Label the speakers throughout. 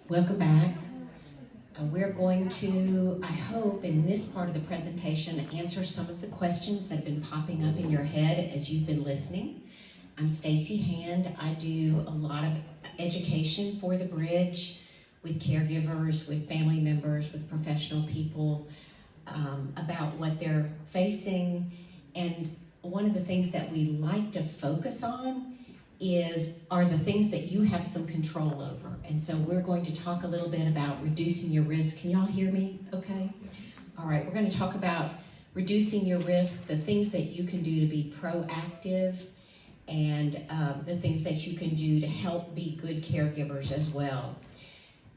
Speaker 1: Welcome back. We're going to, I hope, in this part of the presentation, answer some of the questions that have been popping up in your head as you've been listening. I'm Stacey Hand. I do a lot of education for the Bridge with caregivers, with family members, with professional people about what they're facing. And one of the things that we like to focus on are the things that you have some control over. And so we're going to talk a little bit about reducing your risk. Can y'all hear me okay? All right, we're going to talk about reducing your risk, the things that you can do to be proactive, and the things that you can do to help be good caregivers as well.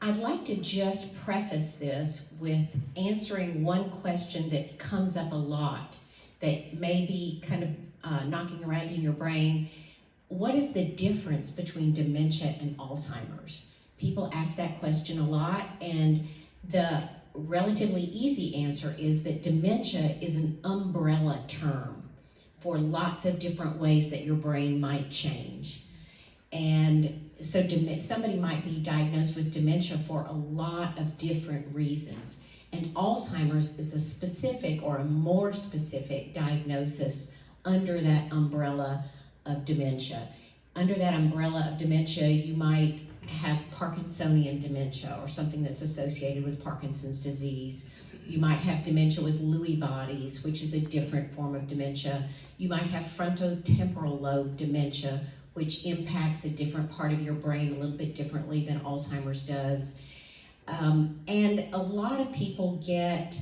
Speaker 1: I'd like to just preface this with answering one question that comes up a lot that may be kind of knocking around in your brain. What is the difference between dementia and Alzheimer's? People ask that question a lot, and the relatively easy answer is that dementia is an umbrella term for lots of different ways that your brain might change. And so somebody might be diagnosed with dementia for a lot of different reasons. And Alzheimer's is a specific or a more specific diagnosis under that umbrella of dementia. Under that umbrella of dementia, you might have Parkinsonian dementia or something that's associated with Parkinson's disease. You might have dementia with Lewy bodies, which is a different form of dementia. You might have frontotemporal lobe dementia, which impacts a different part of your brain a little bit differently than Alzheimer's does. And a lot of people get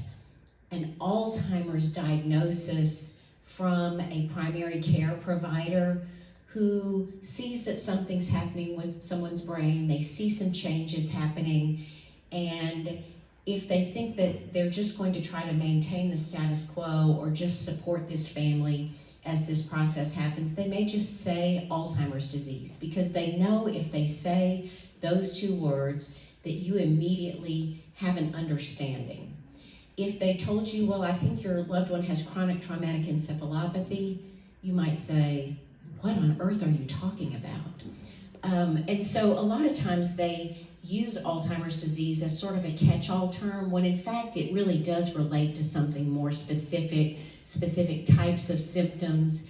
Speaker 1: an Alzheimer's diagnosis from a primary care provider who sees that something's happening with someone's brain. They see some changes happening, and if they think that they're just going to try to maintain the status quo or just support this family as this process happens, they may just say Alzheimer's disease, because they know if they say those two words that you immediately have an understanding. If they told you, well, I think your loved one has chronic traumatic encephalopathy, you might say, what on earth are you talking about? And so a lot of times they use Alzheimer's disease as sort of a catch-all term, when in fact it really does relate to something more specific types of symptoms.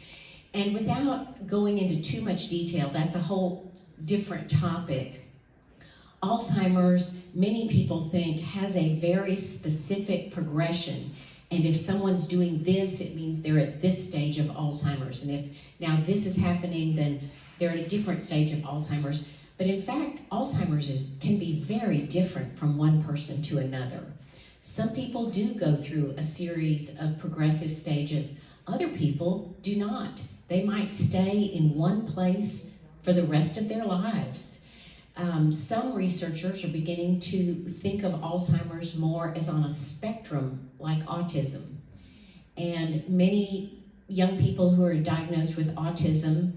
Speaker 1: And without going into too much detail, that's a whole different topic. Alzheimer's, many people think, has a very specific progression. And if someone's doing this, it means they're at this stage of Alzheimer's. And if now this is happening, then they're at a different stage of Alzheimer's. But in fact, Alzheimer's can be very different from one person to another. Some people do go through a series of progressive stages. Other people do not. They might stay in one place for the rest of their lives. Some researchers are beginning to think of Alzheimer's more as on a spectrum like autism. And many young people who are diagnosed with autism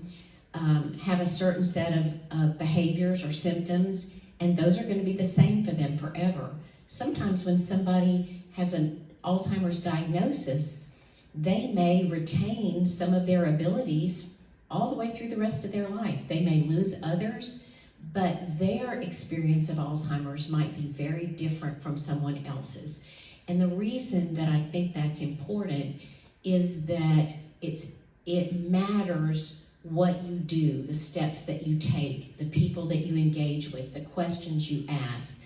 Speaker 1: have a certain set of behaviors or symptoms, and those are going to be the same for them forever. Sometimes when somebody has an Alzheimer's diagnosis, they may retain some of their abilities all the way through the rest of their life. They may lose others, but their experience of Alzheimer's might be very different from someone else's. And the reason that I think that's important is that it matters what you do, the steps that you take, the people that you engage with, the questions you ask.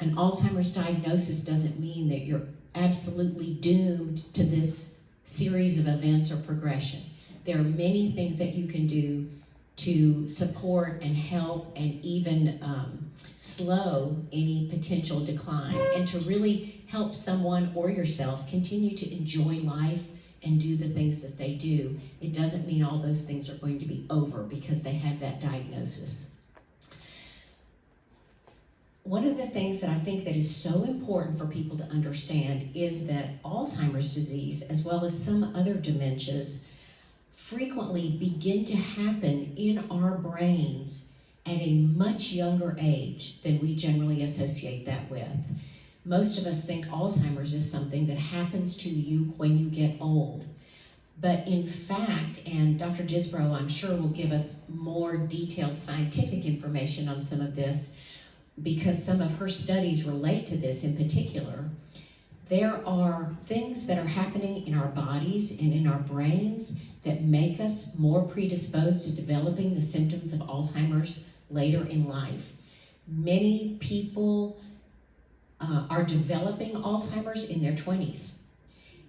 Speaker 1: An Alzheimer's diagnosis doesn't mean that you're absolutely doomed to this series of events or progression. There are many things that you can do to support and help and even slow any potential decline, and to really help someone or yourself continue to enjoy life and do the things that they do. It doesn't mean all those things are going to be over because they have that diagnosis. One of the things that I think that is so important for people to understand is that Alzheimer's disease, as well as some other dementias, frequently begin to happen in our brains at a much younger age than we generally associate that with. Most of us think Alzheimer's is something that happens to you when you get old. But in fact, and Dr. Disbrow, I'm sure, will give us more detailed scientific information on some of this, because some of her studies relate to this in particular. There are things that are happening in our bodies and in our brains that make us more predisposed to developing the symptoms of Alzheimer's later in life. Many people are developing Alzheimer's in their 20s.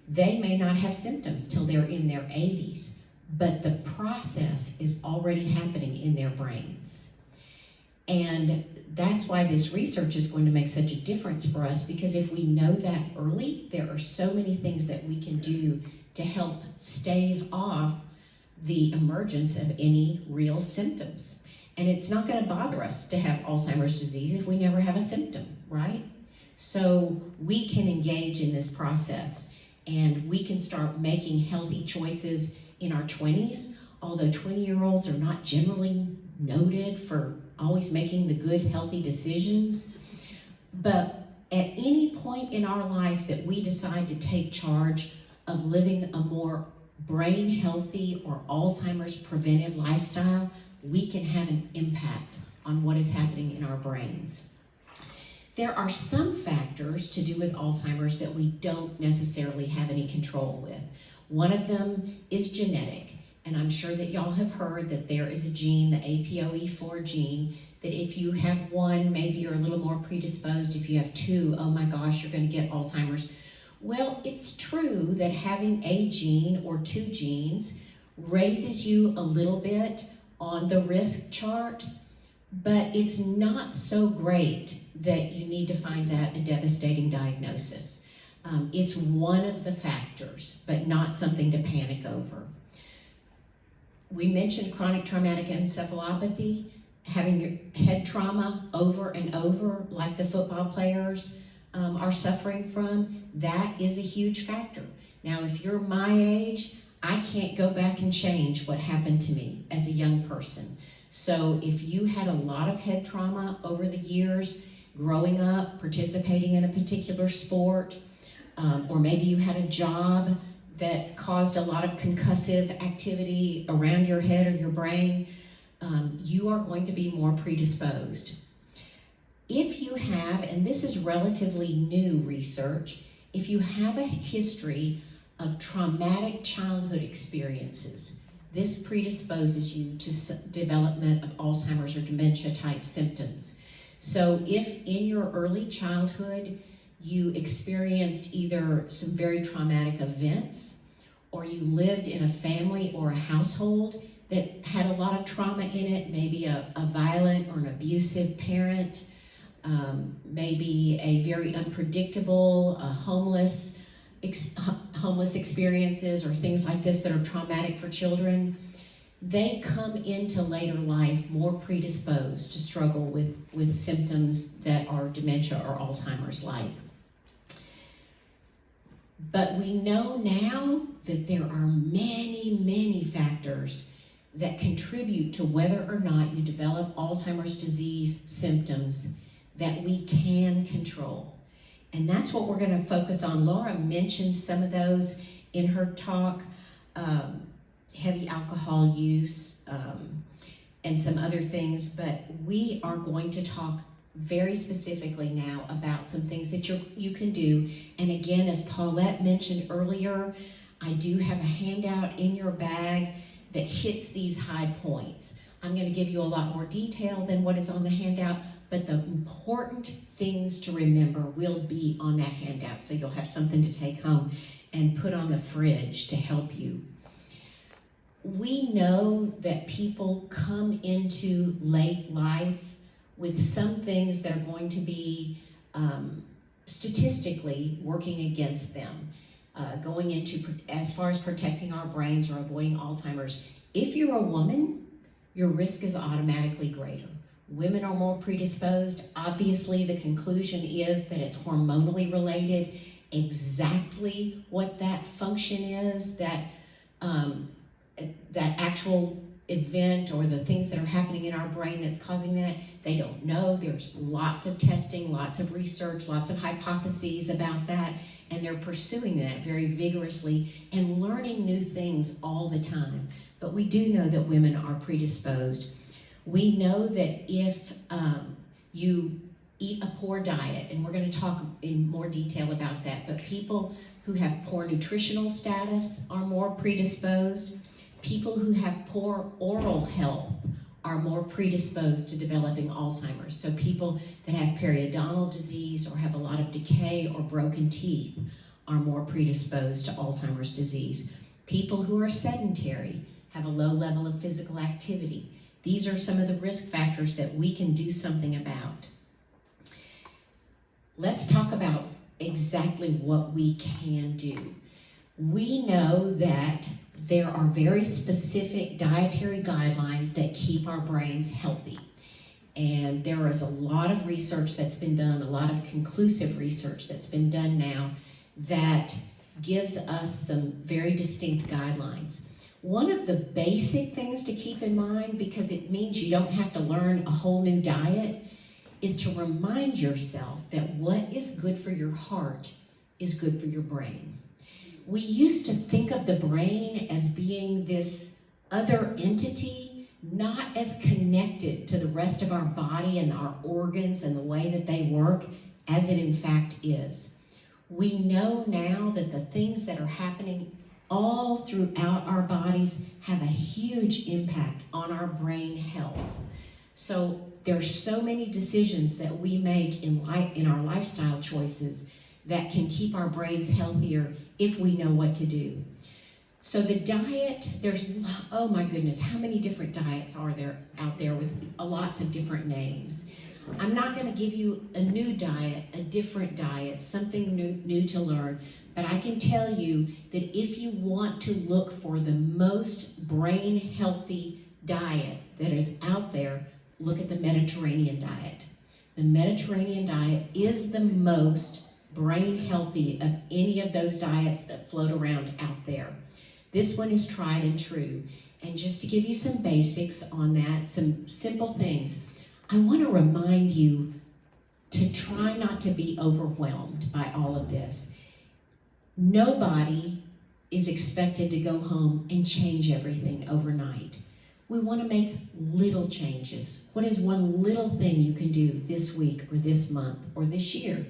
Speaker 1: They may not have symptoms till they're in their 80s, but the process is already happening in their brains. And that's why this research is going to make such a difference for us, because if we know that early, there are so many things that we can do to help stave off the emergence of any real symptoms. And it's not going to bother us to have Alzheimer's disease if we never have a symptom, right? So we can engage in this process, and we can start making healthy choices in our 20s, although 20-year-olds are not generally noted for always making the good, healthy decisions. But at any point in our life that we decide to take charge of living a more brain healthy or Alzheimer's preventive lifestyle, we can have an impact on what is happening in our brains. There are some factors to do with Alzheimer's that we don't necessarily have any control with. One of them is genetic. And I'm sure that y'all have heard that there is a gene, the APOE4 gene, that if you have one, maybe you're a little more predisposed. If you have two, oh my gosh, you're going to get Alzheimer's. Well, it's true that having a gene or two genes raises you a little bit on the risk chart, but it's not so great that you need to find that a devastating diagnosis. It's one of the factors, but not something to panic over. We mentioned chronic traumatic encephalopathy, having your head trauma over and over, like the football players are suffering from. That is a huge factor. Now, if you're my age, I can't go back and change what happened to me as a young person. So if you had a lot of head trauma over the years, growing up, participating in a particular sport, or maybe you had a job that caused a lot of concussive activity around your head or your brain, you are going to be more predisposed. If you have, and this is relatively new research, if you have a history of traumatic childhood experiences, this predisposes you to development of Alzheimer's or dementia type symptoms. So if in your early childhood you experienced either some very traumatic events, or you lived in a family or a household that had a lot of trauma in it, maybe a violent or an abusive parent, maybe a very unpredictable, homeless experiences or things like this that are traumatic for children, they come into later life more predisposed to struggle with symptoms that are dementia or Alzheimer's like. But we know now that there are many, many factors that contribute to whether or not you develop Alzheimer's disease symptoms that we can control. And that's what we're going to focus on. Laura mentioned some of those in her talk, heavy alcohol use, and some other things, but we are going to talk very specifically now about some things that you can do. And again, as Paulette mentioned earlier, I do have a handout in your bag that hits these high points. I'm going to give you a lot more detail than what is on the handout, but the important things to remember will be on that handout, so you'll have something to take home and put on the fridge to help you. We know that people come into late life with some things that are going to be statistically working against them, going into as far as protecting our brains or avoiding Alzheimer's. If you're a woman, your risk is automatically greater. Women are more predisposed. Obviously, the conclusion is that it's hormonally related. Exactly what that function is, that actual event or the things that are happening in our brain that's causing that, they don't know. There's lots of testing, lots of research, lots of hypotheses about that, and they're pursuing that very vigorously and learning new things all the time. But we do know that women are predisposed. We know that if you eat a poor diet, and we're going to talk in more detail about that, but people who have poor nutritional status are more predisposed. People who have poor oral health are more predisposed to developing Alzheimer's. So people that have periodontal disease or have a lot of decay or broken teeth are more predisposed to Alzheimer's disease. People who are sedentary, have a low level of physical activity. These are some of the risk factors that we can do something about. Let's talk about exactly what we can do. We know that there are very specific dietary guidelines that keep our brains healthy. And there is a lot of research that's been done, a lot of conclusive research that's been done now that gives us some very distinct guidelines. One of the basic things to keep in mind, because it means you don't have to learn a whole new diet, is to remind yourself that what is good for your heart is good for your brain. We used to think of the brain as being this other entity, not as connected to the rest of our body and our organs and the way that they work as it in fact is. We know now that the things that are happening all throughout our bodies have a huge impact on our brain health. So there's so many decisions that we make in our lifestyle choices that can keep our brains healthier if we know what to do. So the diet, there's, oh my goodness, how many different diets are there out there with lots of different names? I'm not going to give you a new diet, a different diet, something new to learn, but I can tell you that if you want to look for the most brain healthy diet that is out there, look at the Mediterranean diet. The Mediterranean diet is the most brain healthy of any of those diets that float around out there. This one is tried and true. And just to give you some basics on that, some simple things, I want to remind you to try not to be overwhelmed by all of this. Nobody is expected to go home and change everything overnight. We want to make little changes. What is one little thing you can do this week or this month or this year?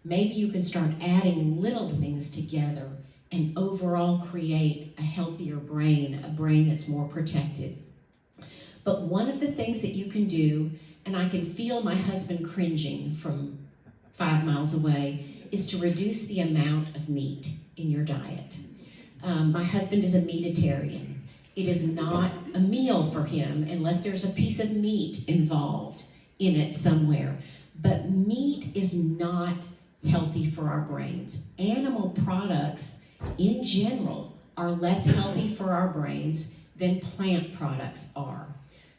Speaker 1: Maybe you can start adding little things together and overall create a healthier brain, a brain that's more protected. But one of the things that you can do, and I can feel my husband cringing from 5 miles away, is to reduce the amount of meat in your diet. My husband is a meatitarian. It is not a meal for him unless there's a piece of meat involved in it somewhere. But meat is not healthy for our brains. Animal products in general are less healthy for our brains than plant products are.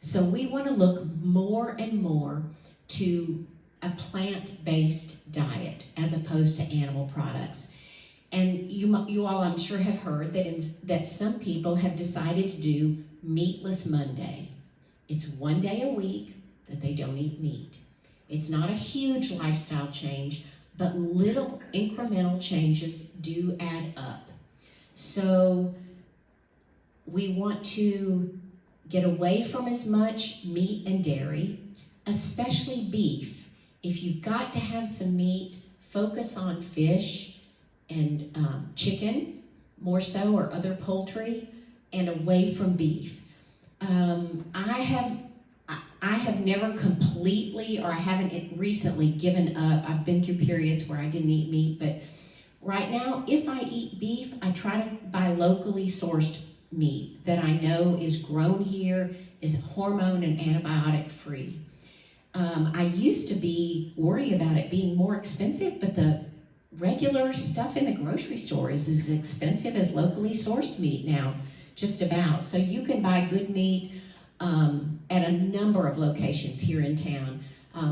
Speaker 1: So we want to look more and more to a plant-based diet as opposed to animal products. And you all, I'm sure, have heard that some people have decided to do Meatless Monday. It's one day a week that they don't eat meat. It's not a huge lifestyle change, but little incremental changes do add up. So we want to get away from as much meat and dairy, especially beef. If you've got to have some meat, focus on fish and chicken, more so, or other poultry, and away from beef. I have never completely, or I haven't recently given up. I've been through periods where I didn't eat meat, but right now, if I eat beef, I try to buy locally sourced meat that I know is grown here, is hormone and antibiotic free. I used to be worried about it being more expensive, but the regular stuff in the grocery store is as expensive as locally sourced meat now, just about. So you can buy good meat at a number of locations here in town.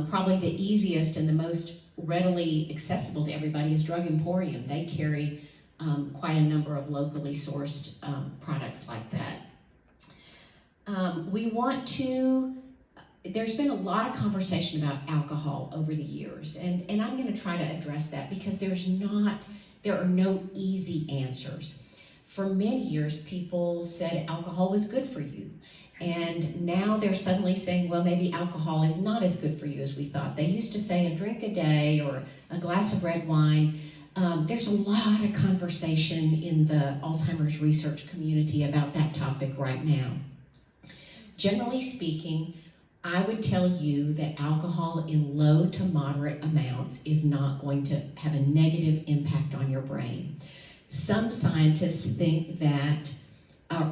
Speaker 1: Probably the easiest and the most readily accessible to everybody is Drug Emporium. They carry quite a number of locally sourced products like that. We want to, there's been a lot of conversation about alcohol over the years, and I'm going to try to address that because there are no easy answers. For many years, people said alcohol was good for you. And now they're suddenly saying, well, maybe alcohol is not as good for you as we thought. They used to say a drink a day or a glass of red wine. There's a lot of conversation in the Alzheimer's research community about that topic right now. Generally speaking, I would tell you that alcohol in low to moderate amounts is not going to have a negative impact on your brain. Some scientists think that,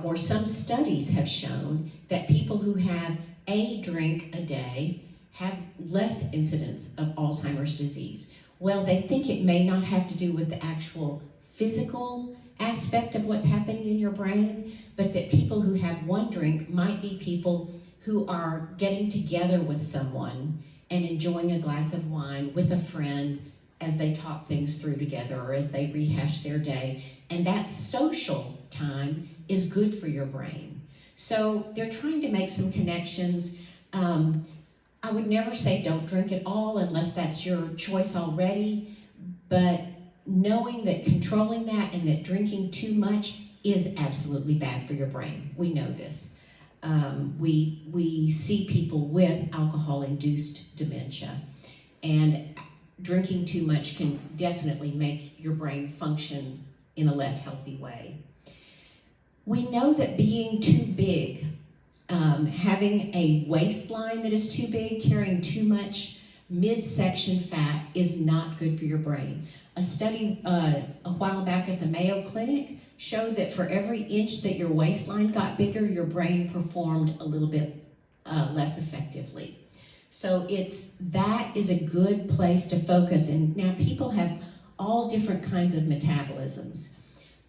Speaker 1: or some studies have shown that people who have a drink a day have less incidence of Alzheimer's disease. Well, they think it may not have to do with the actual physical aspect of what's happening in your brain, but that people who have one drink might be people who are getting together with someone and enjoying a glass of wine with a friend as they talk things through together or as they rehash their day. And that social time is good for your brain. So they're trying to make some connections. I would never say don't drink at all unless that's your choice already, but knowing that controlling that and that drinking too much is absolutely bad for your brain. We know this. We see people with alcohol-induced dementia, and drinking too much can definitely make your brain function in a less healthy way. We know that being too big, having a waistline that is too big, carrying too much midsection fat is not good for your brain. A study a while back at the Mayo Clinic showed that for every inch that your waistline got bigger, your brain performed a little bit less effectively. So that is a good place to focus. And now people have all different kinds of metabolisms.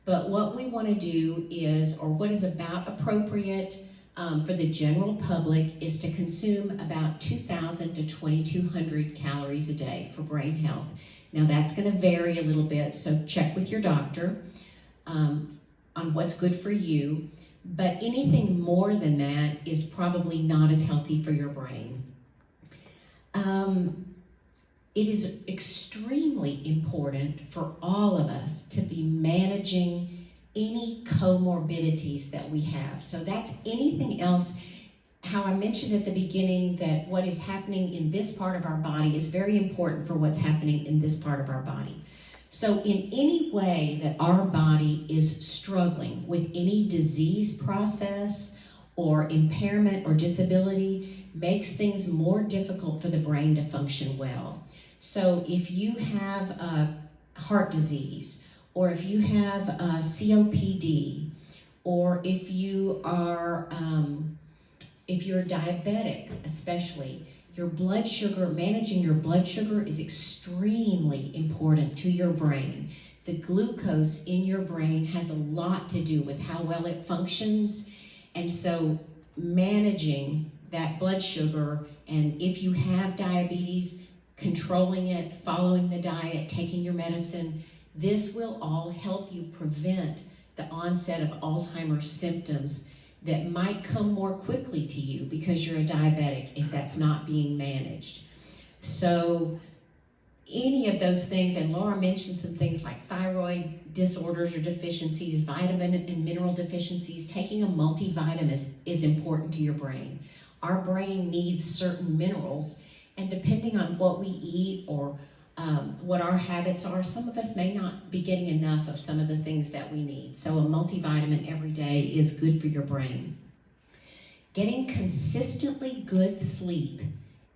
Speaker 1: But what we want to do is, or what is about appropriate for the general public, is to consume about 2,000 to 2,200 calories a day for brain health. Now that's going to vary a little bit, so check with your doctor on what's good for you. But anything more than that is probably not as healthy for your brain. It is extremely important for all of us to be managing any comorbidities that we have. So that's anything else. How I mentioned at the beginning that what is happening in this part of our body is very important for what's happening in this part of our body. So in any way that our body is struggling with any disease process or impairment or disability, makes things more difficult for the brain to function well. So if you have heart disease, or if you have COPD, or if you are if you're diabetic, especially, your blood sugar, managing your blood sugar is extremely important to your brain. The glucose in your brain has a lot to do with how well it functions, and so managing that blood sugar, and if you have diabetes, controlling it, following the diet, taking your medicine, this will all help you prevent the onset of Alzheimer's symptoms that might come more quickly to you because you're a diabetic if that's not being managed. So any of those things, and Laura mentioned some things like thyroid disorders or deficiencies, vitamin and mineral deficiencies. Taking a multivitamin is important to your brain. Our brain needs certain minerals, and depending on what we eat or what our habits are, some of us may not be getting enough of some of the things that we need. So a multivitamin every day is good for your brain. Getting consistently good sleep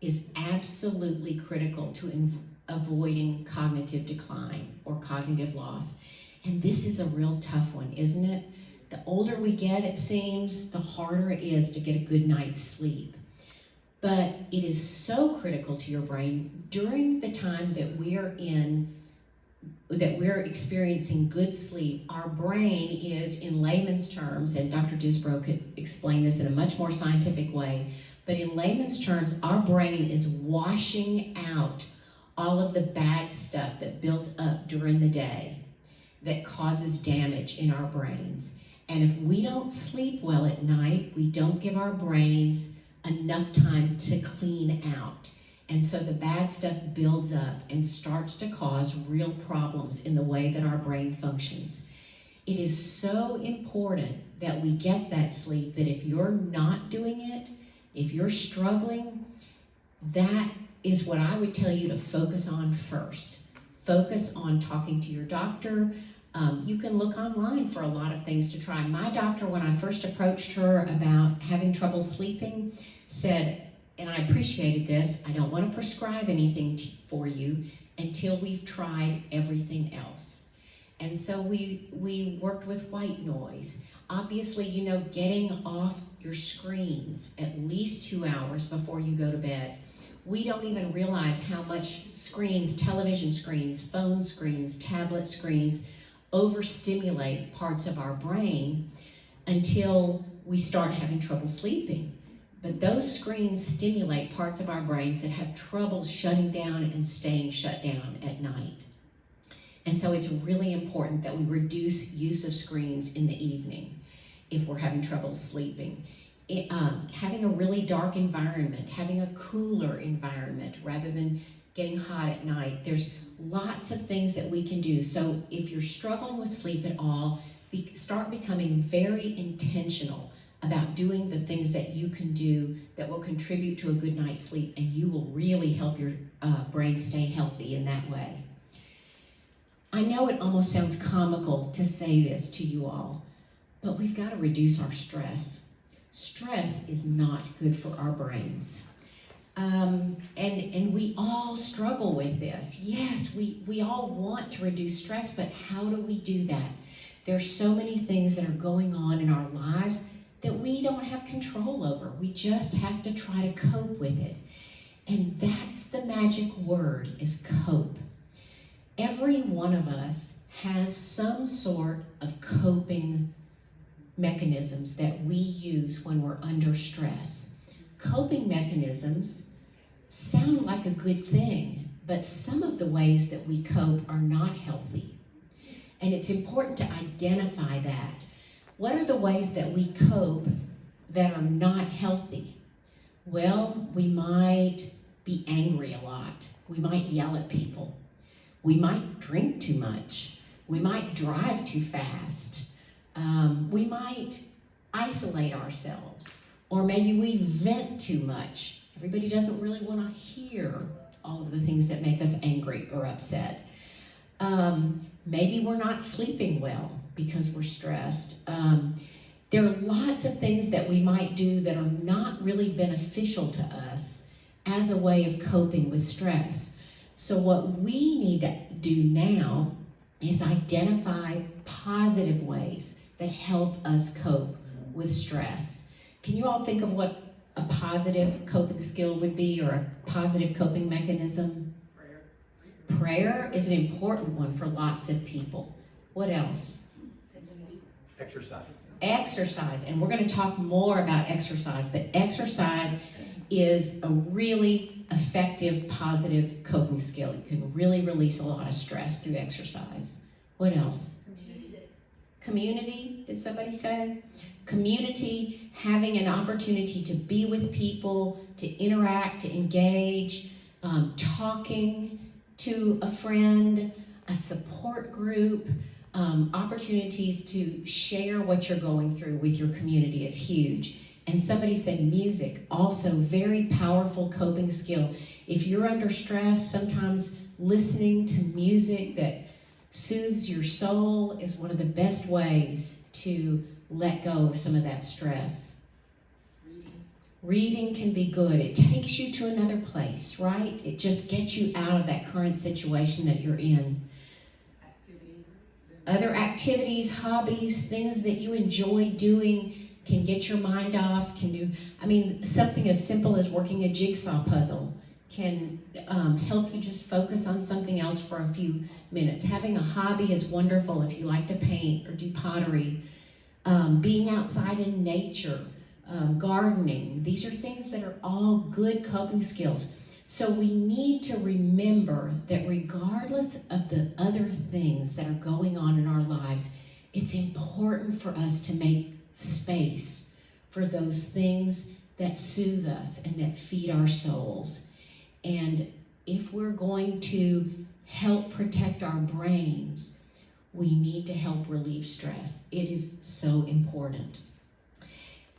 Speaker 1: is absolutely critical to avoiding cognitive decline or cognitive loss. And this is a real tough one, isn't it? The older we get, it seems, the harder it is to get a good night's sleep. But it is so critical to your brain during the time that we're experiencing good sleep. Our brain is, in layman's terms, and Dr. Disbrow could explain this in a much more scientific way, but in layman's terms, our brain is washing out all of the bad stuff that built up during the day that causes damage in our brains. And if we don't sleep well at night, we don't give our brains enough time to clean out. And so the bad stuff builds up and starts to cause real problems in the way that our brain functions. It is so important that we get that sleep, that if you're not doing it, if you're struggling, that is what I would tell you to focus on first. Focus on talking to your doctor. You can look online for a lot of things to try. My doctor, when I first approached her about having trouble sleeping, said, and I appreciated this, I don't want to prescribe anything for you until we've tried everything else. And so we worked with white noise. Obviously, you know, getting off your screens at least 2 hours before you go to bed. We don't even realize how much screens, television screens, phone screens, tablet screens, overstimulate parts of our brain until we start having trouble sleeping. But those screens stimulate parts of our brains that have trouble shutting down and staying shut down at night. And so it's really important that we reduce use of screens in the evening if we're having trouble sleeping. Having a really dark environment, having a cooler environment rather than getting hot at night. There's lots of things that we can do. So if you're struggling with sleep at all, start becoming very intentional about doing the things that you can do that will contribute to a good night's sleep, and you will really help your brain stay healthy in that way. I know it almost sounds comical to say this to you all, but we've got to reduce our stress. Stress is not good for our brains. And we all struggle with this. Yes, we all want to reduce stress, but how do we do that? There's so many things that are going on in our lives that we don't have control over. We just have to try to cope with it. And that's the magic word, is cope. Every one of us has some sort of coping mechanisms that we use when we're under stress. Coping mechanisms sound like a good thing, but some of the ways that we cope are not healthy. And it's important to identify that. What are the ways that we cope that are not healthy? Well, we might be angry a lot. We might yell at people. We might drink too much. We might drive too fast. We might isolate ourselves. Or maybe we vent too much. Everybody doesn't really want to hear all of the things that make us angry or upset. Maybe we're not sleeping well because we're stressed. There are lots of things that we might do that are not really beneficial to us as a way of coping with stress. So what we need to do now is identify positive ways that help us cope with stress. Can you all think of what a positive coping skill would be, or a positive coping mechanism? Prayer is an important one for lots of people. What else? Exercise, and we're going to talk more about exercise, but exercise is a really effective, positive coping skill. You can really release a lot of stress through exercise. What else? Community, did somebody say? Community, having an opportunity to be with people, to interact, to engage, talking to a friend, a support group, opportunities to share what you're going through with your community is huge. And somebody said music, also very powerful coping skill. If you're under stress, sometimes listening to music that soothes your soul is one of the best ways to let go of some of that stress. Reading can be good. It takes you to another place, right? It just gets you out of that current situation that you're in. Other activities, hobbies, things that you enjoy doing can get your mind off, something as simple as working a jigsaw puzzle can help you just focus on something else for a few minutes. Having a hobby is wonderful if you like to paint or do pottery. Being outside in nature, gardening, these are things that are all good coping skills. So we need to remember that regardless of the other things that are going on in our lives, it's important for us to make space for those things that soothe us and that feed our souls. And if we're going to help protect our brains, We need to help relieve stress. It is so important.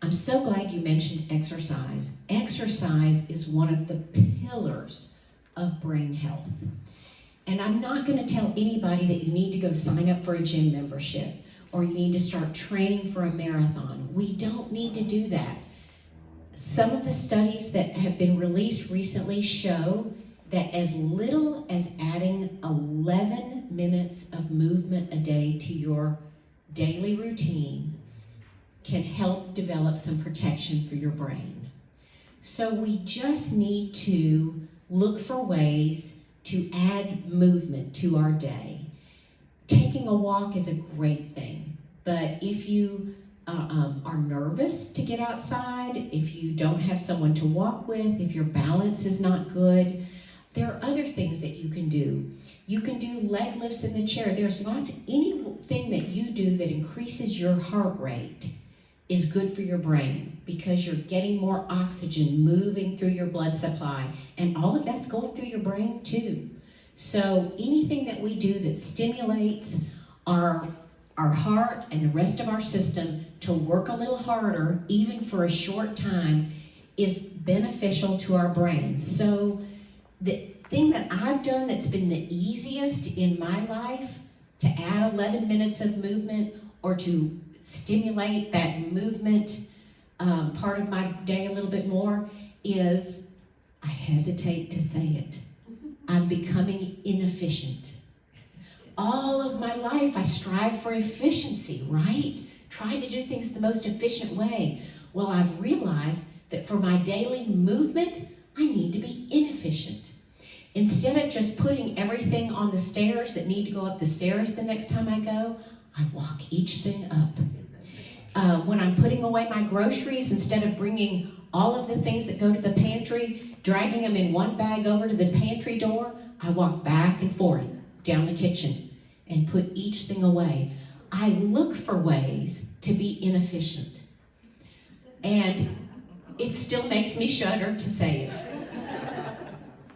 Speaker 1: I'm so glad you mentioned exercise. Exercise is one of the pillars of brain health. And I'm not going to tell anybody that you need to go sign up for a gym membership or you need to start training for a marathon. We don't need to do that. Some of the studies that have been released recently show that as little as adding 11 minutes of movement a day to your daily routine can help develop some protection for your brain. So we just need to look for ways to add movement to our day. Taking a walk is a great thing, but if you are nervous to get outside, if you don't have someone to walk with, if your balance is not good, there are other things that you can do. You can do leg lifts in the chair. There's lots, anything that you do that increases your heart rate is good for your brain because you're getting more oxygen moving through your blood supply, and all of that's going through your brain too. So anything that we do that stimulates our heart and the rest of our system to work a little harder, even for a short time, is beneficial to our brains. So the thing that I've done that's been the easiest in my life to add 11 minutes of movement or to stimulate that movement part of my day a little bit more is, I hesitate to say it, I'm becoming inefficient. All of my life I strive for efficiency, right? Trying to do things the most efficient way. Well, I've realized that for my daily movement, I need to be inefficient. Instead of just putting everything on the stairs that need to go up the stairs the next time I go, I walk each thing up. When I'm putting away my groceries, instead of bringing all of the things that go to the pantry, dragging them in one bag over to the pantry door, I walk back and forth down the kitchen and put each thing away. I look for ways to be inefficient. And it still makes me shudder to say it.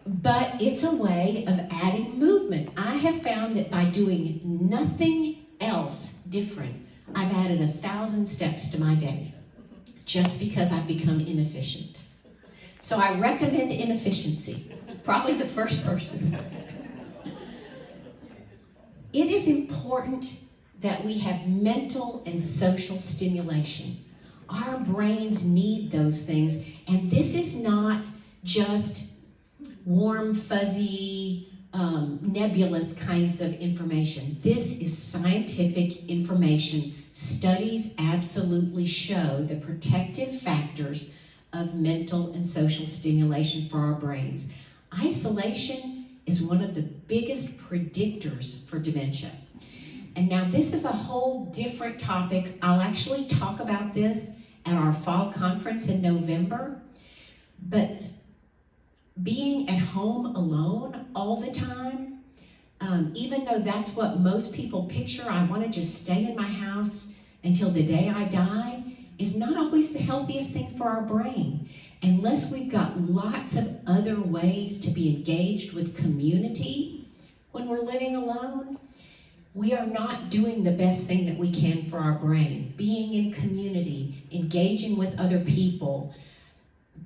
Speaker 1: But it's a way of adding movement. I have found that by doing nothing else different, I've added 1,000 steps to my day just because I've become inefficient. So I recommend inefficiency. Probably the first person. It is important that we have mental and social stimulation. Our brains need those things, and this is not just warm, fuzzy, nebulous kinds of information. This is scientific information. Studies absolutely show the protective factors of mental and social stimulation for our brains. Isolation is one of the biggest predictors for dementia. And now this is a whole different topic. I'll actually talk about this at our fall conference in November. But being at home alone all the time, even though that's what most people picture, I want to just stay in my house until the day I die, is not always the healthiest thing for our brain. Unless we've got lots of other ways to be engaged with community when we're living alone, we are not doing the best thing that we can for our brain. Being in community, engaging with other people,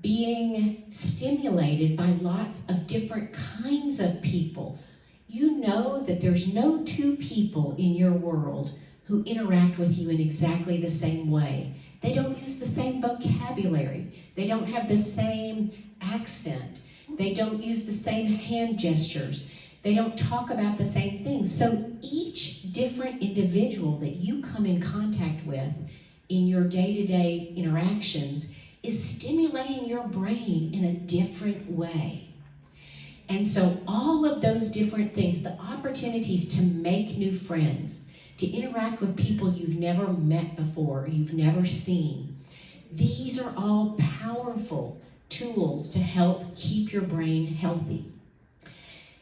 Speaker 1: being stimulated by lots of different kinds of people. You know that there's no two people in your world who interact with you in exactly the same way. They don't use the same vocabulary. They don't have the same accent. They don't use the same hand gestures. They don't talk about the same things. So each different individual that you come in contact with in your day-to-day interactions is stimulating your brain in a different way. And so all of those different things, the opportunities to make new friends, to interact with people you've never met before, you've never seen, these are all powerful tools to help keep your brain healthy.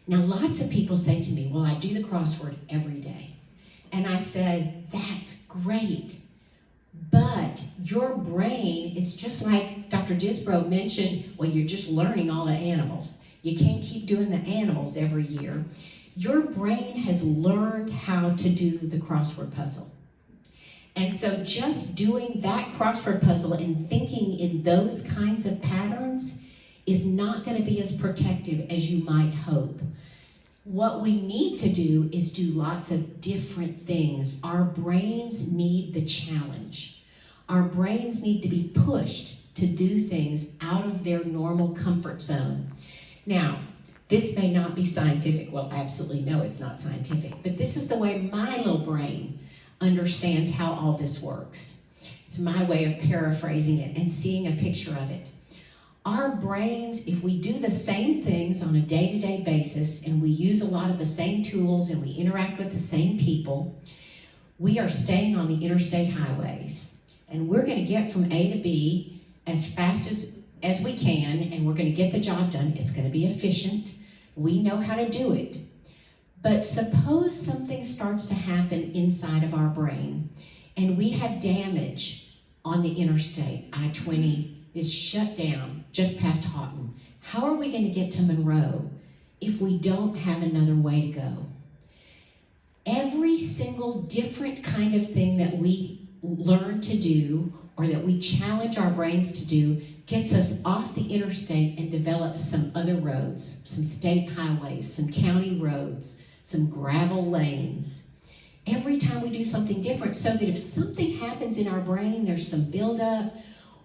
Speaker 1: Now, lots of people say to me, well, I do the crossword every day. And I said, that's great. But your brain, it's just like Dr. Disbrow mentioned, well, you're just learning all the animals. You can't keep doing the animals every year. Your brain has learned how to do the crossword puzzle. And so just doing that crossword puzzle and thinking in those kinds of patterns is not going to be as protective as you might hope. What we need to do is do lots of different things. Our brains need the challenge. Our brains need to be pushed to do things out of their normal comfort zone. Now, this may not be scientific. Well, absolutely no, it's not scientific. But this is the way my little brain understands how all this works. It's my way of paraphrasing it and seeing a picture of it. Our brains, if we do the same things on a day-to-day basis and we use a lot of the same tools and we interact with the same people, we are staying on the interstate highways. And we're going to get from A to B as fast as we can, and we're going to get the job done. It's going to be efficient. We know how to do it. But suppose something starts to happen inside of our brain and we have damage on the interstate. I-20 is shut down just past Houghton. How are we going to get to Monroe if we don't have another way to go? Every single different kind of thing that we learn to do or that we challenge our brains to do gets us off the interstate and develops some other roads, some state highways, some county roads, some gravel lanes. Every time we do something different, so that if something happens in our brain, there's some buildup,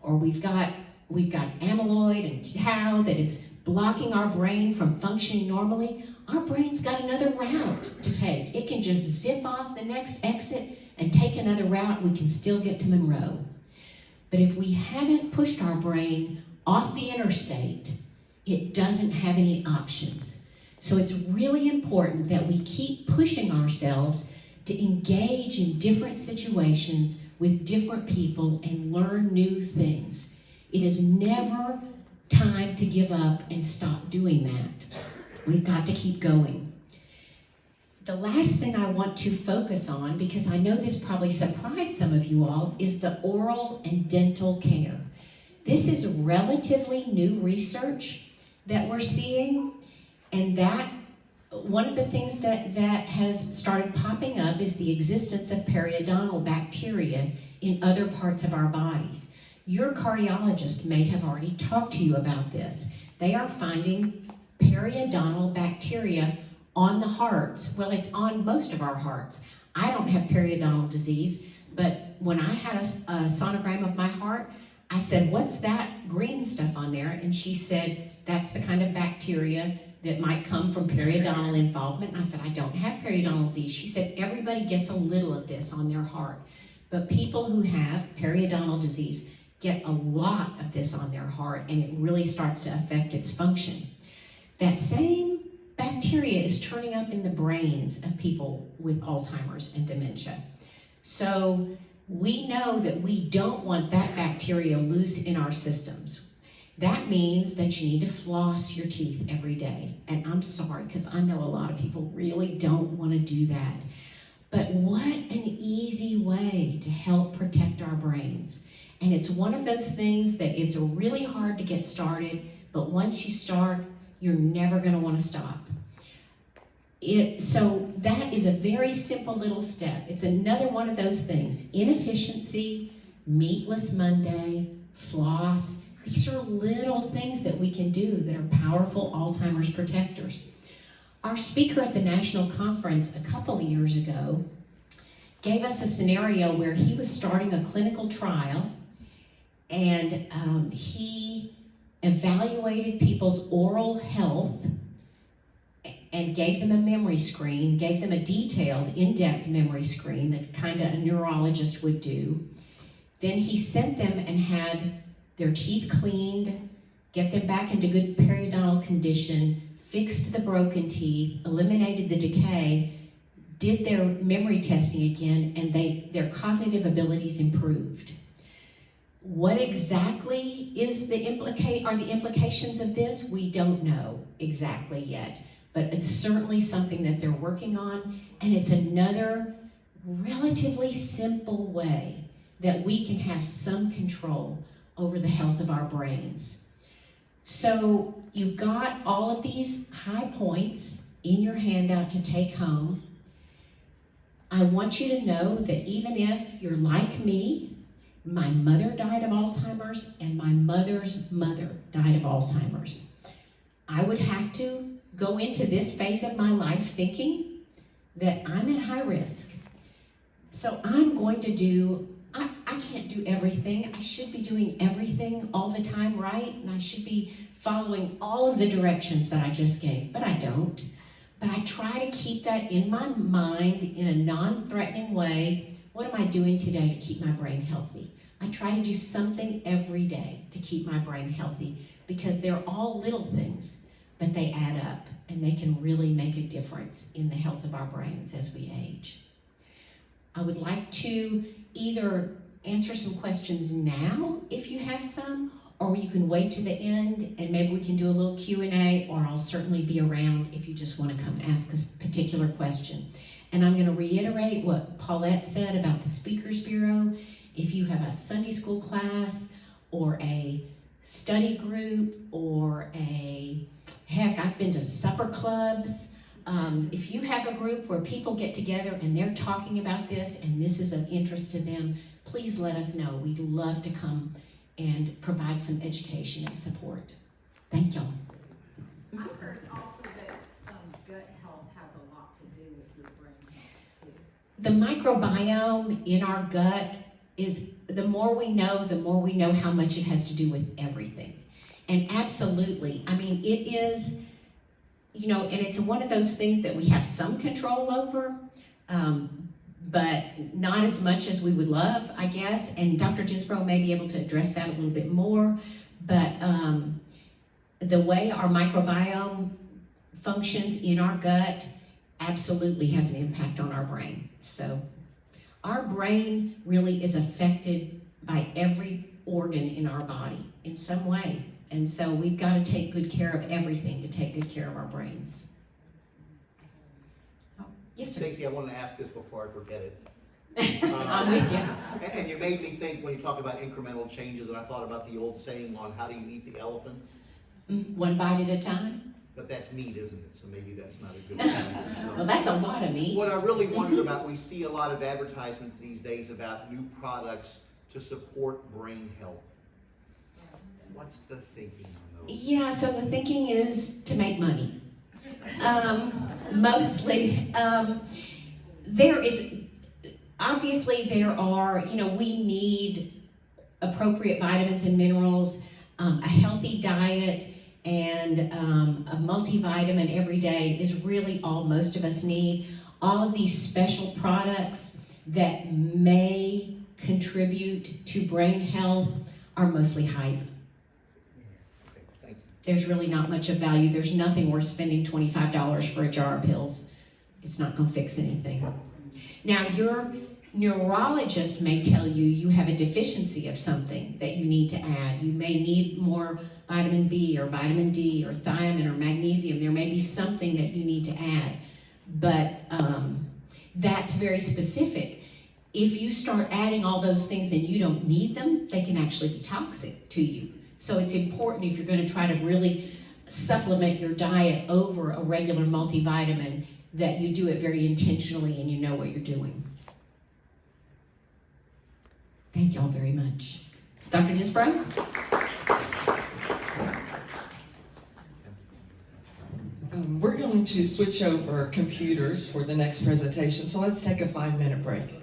Speaker 1: or we've got amyloid and tau that is blocking our brain from functioning normally, our brain's got another route to take. It can just zip off the next exit and take another route. We can still get to Monroe. But if we haven't pushed our brain off the interstate, it doesn't have any options. So it's really important that we keep pushing ourselves to engage in different situations with different people and learn new things. It is never time to give up and stop doing that. We've got to keep going. The last thing I want to focus on, because I know this probably surprised some of you all, is the oral and dental care. This is relatively new research that we're seeing, and that one of the things that has started popping up is the existence of periodontal bacteria in other parts of our bodies. Your cardiologist may have already talked to you about this. They are finding periodontal bacteria on the hearts. Well, it's on most of our hearts. I don't have periodontal disease, but when I had a sonogram of my heart, I said, "What's that green stuff on there?" And she said, "That's the kind of bacteria that might come from periodontal involvement." And I said, "I don't have periodontal disease." She said, "Everybody gets a little of this on their heart, but people who have periodontal disease get a lot of this on their heart, and it really starts to affect its function." That same bacteria is turning up in the brains of people with Alzheimer's and dementia. So we know that we don't want that bacteria loose in our systems. That means that you need to floss your teeth every day. And I'm sorry, because I know a lot of people really don't want to do that. But what an easy way to help protect our brains. And it's one of those things that it's really hard to get started, but once you start, you're never going to want to stop. So that is a very simple little step. It's another one of those things. Inefficiency, meatless Monday, floss. These are little things that we can do that are powerful Alzheimer's protectors. Our speaker at the national conference a couple of years ago gave us a scenario where he was starting a clinical trial, and he evaluated people's oral health and gave them a memory screen, gave them a detailed, in-depth memory screen that kind of a neurologist would do. Then he sent them and had their teeth cleaned, get them back into good periodontal condition, fixed the broken teeth, eliminated the decay, did their memory testing again, and their cognitive abilities improved. What exactly are the implications of this? We don't know exactly yet, but it's certainly something that they're working on, and it's another relatively simple way that we can have some control over the health of our brains. So you've got all of these high points in your handout to take home. I want you to know that even if you're like me, my mother died of Alzheimer's and my mother's mother died of Alzheimer's. I would have to go into this phase of my life thinking that I'm at high risk. So I'm going to do, I can't do everything. I should be doing everything all the time right, and I should be following all of the directions that I just gave, but I don't. But I try to keep that in my mind in a non-threatening way. What am I doing today to keep my brain healthy? I try to do something every day to keep my brain healthy because they're all little things, but they add up and they can really make a difference in the health of our brains as we age. I would like to either answer some questions now if you have some, or you can wait to the end and maybe we can do a little Q&A, or I'll certainly be around if you just want to come ask a particular question. And I'm going to reiterate what Paulette said about the Speakers Bureau. If you have a Sunday school class or a study group or heck, I've been to supper clubs. If you have a group where people get together and they're talking about this and this is of interest to them, please let us know. We'd love to come and provide some education and support. Thank y'all.
Speaker 2: I've heard also that gut health has a lot to do with your brain health too.
Speaker 1: The microbiome in our gut is, the more we know how much it has to do with everything. And absolutely, I mean, it is, you know, and it's one of those things that we have some control over, but not as much as we would love, I guess. And Dr. Disbrow may be able to address that a little bit more. But the way our microbiome functions in our gut absolutely has an impact on our brain. So our brain really is affected by every organ in our body in some way. And so we've got to take good care of everything to take good care of our brains. Yes, sir.
Speaker 3: Stacey, I wanted to ask this before I forget it.
Speaker 1: I'm with you.
Speaker 3: And you made me think when you talked about incremental changes, and I thought about the old saying on how do you eat the elephant?
Speaker 1: One bite at a time.
Speaker 3: But that's meat, isn't it? So maybe that's not a good one.
Speaker 1: Well, that's a lot of meat.
Speaker 3: What I really wondered about, we see a lot of advertisements these days about new products to support brain health. What's the thinking on those?
Speaker 1: Yeah, so the thinking is to make money. Mostly. There is, obviously there are, you know, we need appropriate vitamins and minerals, a healthy diet, and a multivitamin every day is really all most of us need. All of these special products that may contribute to brain health are mostly hype. There's really not much of value. There's nothing worth spending $25 for a jar of pills. It's not going to fix anything. Now, your neurologist may tell you you have a deficiency of something that you need to add. You may need more vitamin B or vitamin D or thiamine or magnesium. There may be something that you need to add, but that's very specific. If you start adding all those things and you don't need them, they can actually be toxic to you. So it's important if you're going to try to really supplement your diet over a regular multivitamin that you do it very intentionally and you know what you're doing. Thank y'all very much. Dr. Disbrow?
Speaker 4: We're going to switch over computers for the next presentation, so let's take a 5-minute break.